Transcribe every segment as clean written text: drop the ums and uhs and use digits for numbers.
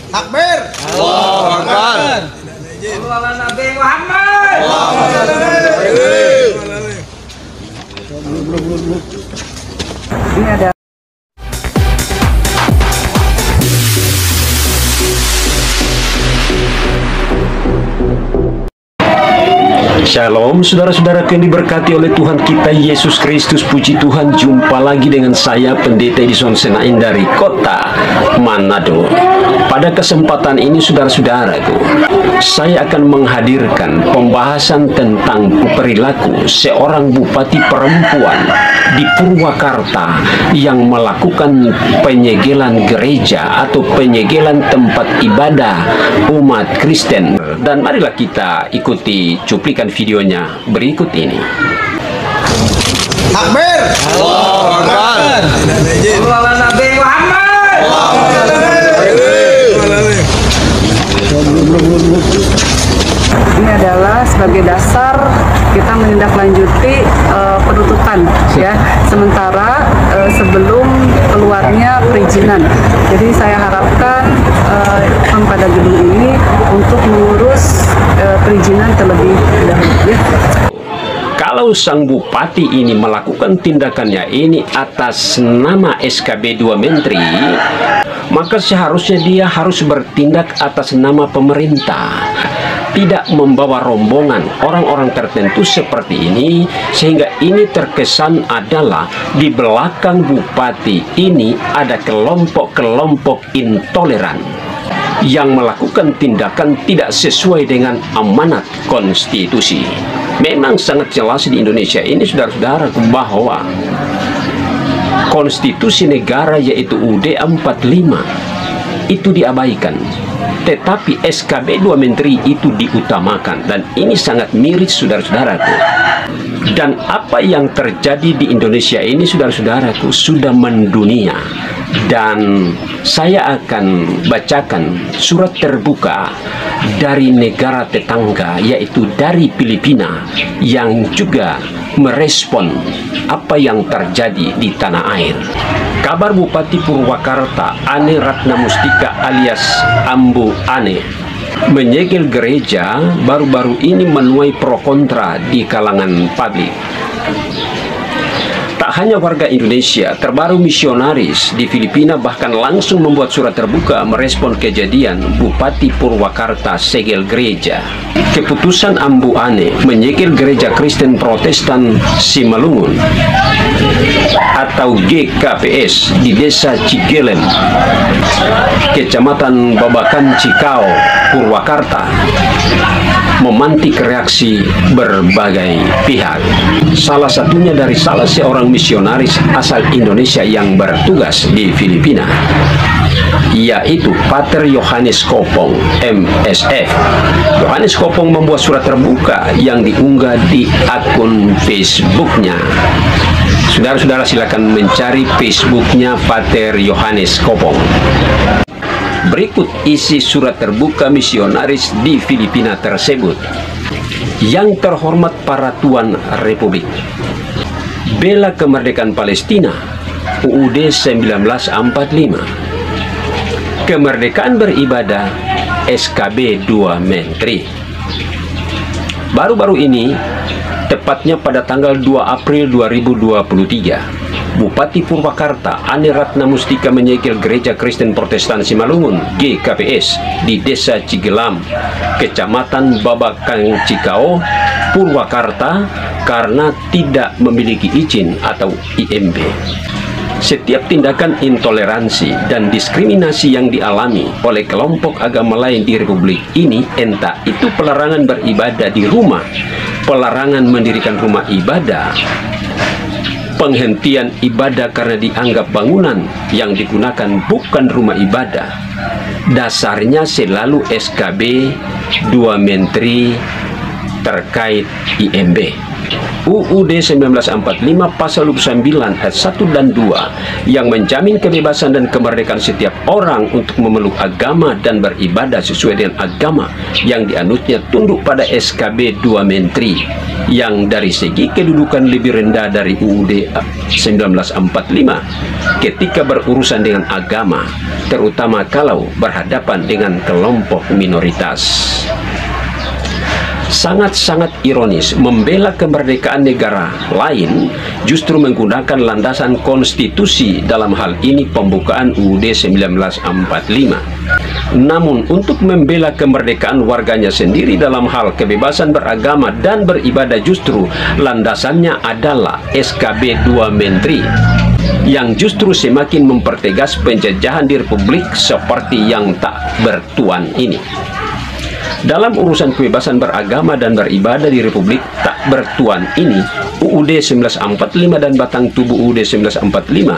Takbir. Allahu Akbar. Sallallahu Nabi Muhammad. Ini ada Shalom saudara-saudara yang diberkati oleh Tuhan kita Yesus Kristus. Puji Tuhan, jumpa lagi dengan saya Pendeta Edison Senain dari kota Manado. Pada kesempatan ini saudara-saudaraku, saya akan menghadirkan pembahasan tentang perilaku seorang bupati perempuan di Purwakarta yang melakukan penyegelan gereja atau penyegelan tempat ibadah umat Kristen. Dan marilah kita ikuti cuplikan videonya berikut ini. Takbir. Allahu Akbar. Sallallahu Nabi Muhammad. ini adalah sebagai dasar kita menindaklanjuti penuntutan ya. Sementara sebelum keluarnya perizinan. Jadi saya harapkan pada gedung ini untuk mengurus perizinan terlebih dahulu ya. Kalau sang bupati ini melakukan tindakannya ini atas nama SKB 2 Menteri, maka seharusnya dia harus bertindak atas nama pemerintah, tidak membawa rombongan orang-orang tertentu seperti ini, sehingga ini terkesan adalah di belakang bupati ini ada kelompok-kelompok intoleran yang melakukan tindakan tidak sesuai dengan amanat konstitusi. Memang sangat jelas di Indonesia ini saudara-saudara bahwa konstitusi negara yaitu UUD 45 itu diabaikan, tetapi SKB 2 Menteri itu diutamakan, dan ini sangat miris saudara-saudaraku. Dan apa yang terjadi di Indonesia ini saudara-saudaraku sudah mendunia. Dan saya akan bacakan surat terbuka dari negara tetangga yaitu dari Filipina yang juga merespon apa yang terjadi di tanah air. Kabar Bupati Purwakarta Ane Ratna Mustika alias Ambu Ane menyegel gereja baru-baru ini menuai pro kontra di kalangan publik. Tak hanya warga Indonesia, terbaru misionaris di Filipina bahkan langsung membuat surat terbuka merespon kejadian Bupati Purwakarta segel gereja. Keputusan Ambu Ane menyegel gereja Kristen Protestan Simalungun atau GKPS di Desa Cigelem, Kecamatan Babakan Cikau, Purwakarta, memantik reaksi berbagai pihak. Salah satunya dari salah seorang misionaris asal Indonesia yang bertugas di Filipina, yaitu Pater Yohanes Kopong, MSF. Yohanes Kopong membuat surat terbuka yang diunggah di akun Facebooknya. Saudara-saudara silakan mencari Facebooknya Pater Yohanes Kopong. Berikut isi surat terbuka misionaris di Filipina tersebut. Yang terhormat para Tuan Republik, bela kemerdekaan Palestina, UUD 1945, kemerdekaan beribadah, SKB 2 Menteri. Baru-baru ini, tepatnya pada tanggal 2 April 2023, Bupati Purwakarta Ane Ratna Mustika menyegel gereja Kristen Protestan Simalungun GKPS di Desa Cigelam, Kecamatan Babakan Cikau, Purwakarta karena tidak memiliki izin atau IMB. Setiap tindakan intoleransi dan diskriminasi yang dialami oleh kelompok agama lain di Republik ini, entah itu pelarangan beribadah di rumah, pelarangan mendirikan rumah ibadah, penghentian ibadah karena dianggap bangunan yang digunakan bukan rumah ibadah, dasarnya selalu SKB 2 Menteri terkait IMB. UUD 1945 pasal 29 ayat 1 dan 2 yang menjamin kebebasan dan kemerdekaan setiap orang untuk memeluk agama dan beribadah sesuai dengan agama yang dianutnya tunduk pada SKB 2 Menteri yang dari segi kedudukan lebih rendah dari UUD 1945 ketika berurusan dengan agama, terutama kalau berhadapan dengan kelompok minoritas. Sangat-sangat ironis, membela kemerdekaan negara lain justru menggunakan landasan konstitusi, dalam hal ini pembukaan UUD 1945. Namun untuk membela kemerdekaan warganya sendiri dalam hal kebebasan beragama dan beribadah justru landasannya adalah SKB 2 Menteri yang justru semakin mempertegas penjajahan di Republik seperti yang tak bertuan ini. Dalam urusan kebebasan beragama dan beribadah di Republik tak bertuan ini, UUD 1945 dan batang tubuh UUD 1945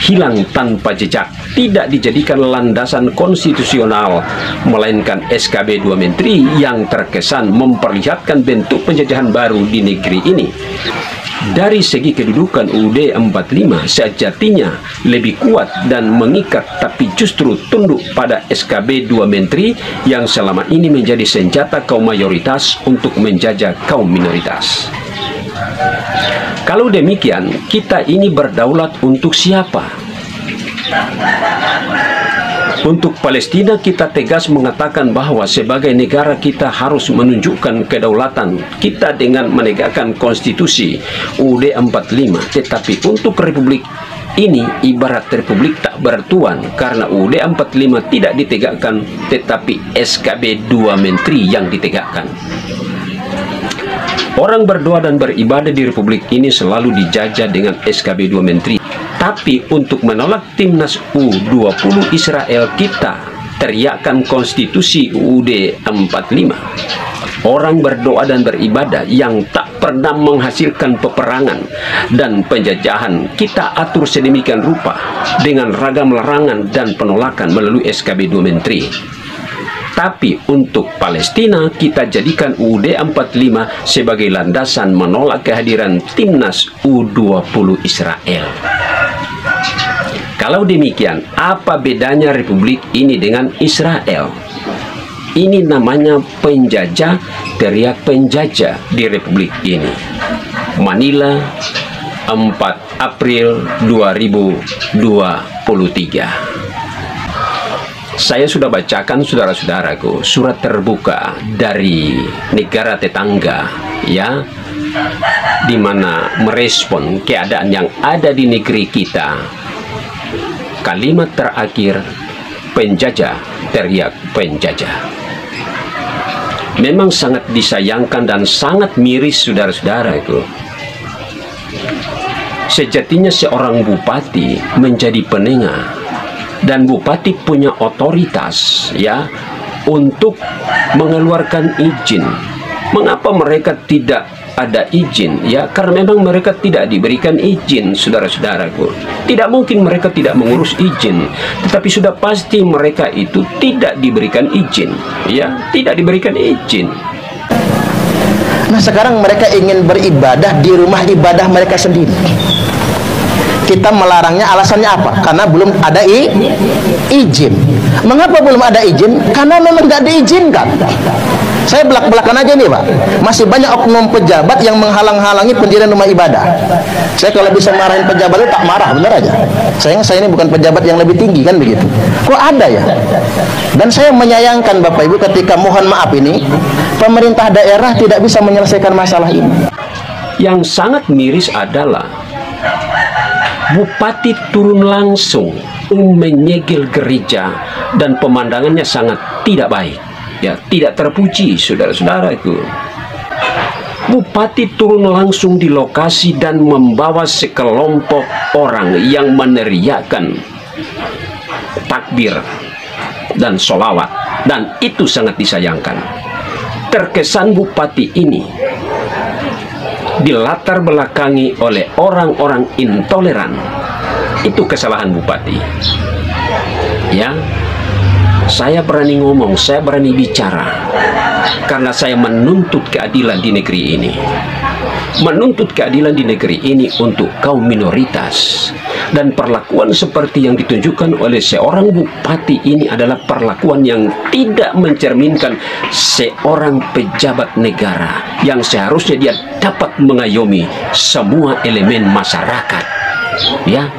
hilang tanpa jejak, tidak dijadikan landasan konstitusional, melainkan SKB 2 Menteri yang terkesan memperlihatkan bentuk penjajahan baru di negeri ini. Dari segi kedudukan UUD 45 sejatinya lebih kuat dan mengikat, tapi justru tunduk pada SKB 2 Menteri yang selama ini menjadi senjata kaum mayoritas untuk menjajah kaum minoritas. Kalau demikian, kita ini berdaulat untuk siapa? Untuk Palestina kita tegas mengatakan bahwa sebagai negara kita harus menunjukkan kedaulatan kita dengan menegakkan konstitusi UUD 45. Tetapi untuk Republik ini ibarat Republik tak bertuan karena UUD 45 tidak ditegakkan, tetapi SKB 2 Menteri yang ditegakkan. Orang berdoa dan beribadah di Republik ini selalu dijajah dengan SKB 2 Menteri. Tapi untuk menolak timnas U20 Israel kita teriakkan konstitusi UUD 45. Orang berdoa dan beribadah yang tak pernah menghasilkan peperangan dan penjajahan kita atur sedemikian rupa dengan ragam larangan dan penolakan melalui SKB 2 Menteri. Tapi untuk Palestina kita jadikan UUD 45 sebagai landasan menolak kehadiran timnas U20 Israel. Kalau demikian, apa bedanya Republik ini dengan Israel? Ini namanya penjajah, teriak penjajah di Republik ini. Manila, 4 April 2023. Saya sudah bacakan saudara-saudaraku surat terbuka dari negara tetangga, ya, di mana merespon keadaan yang ada di negeri kita. Kalimat terakhir, penjajah, teriak penjajah. Memang sangat disayangkan dan sangat miris saudara-saudaraku. Sejatinya seorang bupati menjadi penengah, dan bupati punya otoritas, ya, untuk mengeluarkan izin. Mengapa mereka tidak ada izin? Ya, karena memang mereka tidak diberikan izin, saudara-saudaraku. Tidak mungkin mereka tidak mengurus izin, tetapi sudah pasti mereka itu tidak diberikan izin, ya, tidak diberikan izin. Nah, sekarang mereka ingin beribadah di rumah ibadah mereka sendiri. Kita melarangnya, alasannya apa? Karena belum ada izin. Mengapa belum ada izin? Karena memang tidak diizinkan. Saya belak-belakan aja nih Pak, masih banyak oknum pejabat yang menghalang-halangi pendirian rumah ibadah. Saya kalau bisa marahin pejabat itu tak marah, bener aja. Sayang saya ini bukan pejabat yang lebih tinggi, kan begitu. Kok ada ya? Dan saya menyayangkan Bapak Ibu ketika, mohon maaf ini, pemerintah daerah tidak bisa menyelesaikan masalah ini. Yang sangat miris adalah bupati turun langsung menyegel gereja dan pemandangannya sangat tidak baik, ya, tidak terpuji, saudara-saudara itu. Bupati turun langsung di lokasi dan membawa sekelompok orang yang meneriakkan takbir dan sholawat, dan itu sangat disayangkan. Terkesan bupati ini dilatar belakangi oleh orang-orang intoleran. Itu kesalahan bupati, ya. Saya berani ngomong, saya berani bicara karena saya menuntut keadilan di negeri ini. menuntut keadilan di negeri ini untuk kaum minoritas. Dan perlakuan seperti yang ditunjukkan oleh seorang bupati ini adalah perlakuan yang tidak mencerminkan seorang pejabat negara yang seharusnya dia dapat mengayomi semua elemen masyarakat, ya,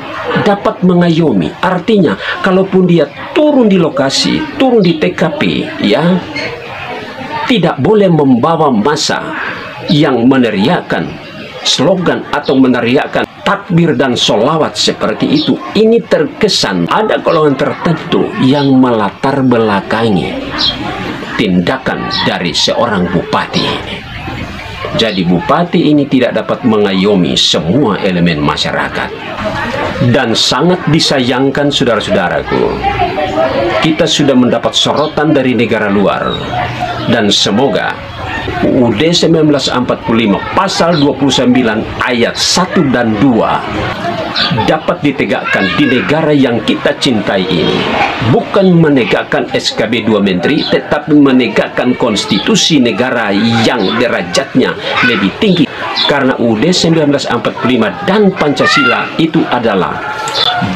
dapat mengayomi. Artinya kalaupun dia turun di lokasi, turun di TKP, ya, tidak boleh membawa massa yang meneriakkan slogan atau meneriakkan takbir dan sholawat seperti itu. Ini terkesan ada golongan tertentu yang melatar belakangi tindakan dari seorang bupati ini. Jadi bupati ini tidak dapat mengayomi semua elemen masyarakat. Dan sangat disayangkan saudara-saudaraku, kita sudah mendapat sorotan dari negara luar. Dan semoga UUD 1945 pasal 29 ayat 1 dan 2 dapat ditegakkan di negara yang kita cintai ini. Bukan menegakkan SKB 2 Menteri, tetapi menegakkan konstitusi negara yang derajatnya lebih tinggi. Karena UUD 1945 dan Pancasila itu adalah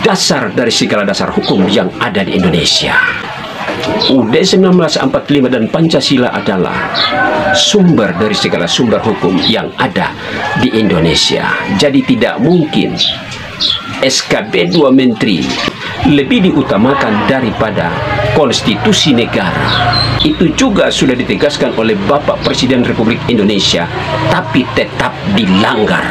dasar dari segala dasar hukum yang ada di Indonesia. UUD 1945 dan Pancasila adalah sumber dari segala sumber hukum yang ada di Indonesia. Jadi tidak mungkin SKB 2 Menteri lebih diutamakan daripada konstitusi negara. Itu juga sudah ditegaskan oleh Bapak Presiden Republik Indonesia, tapi tetap dilanggar.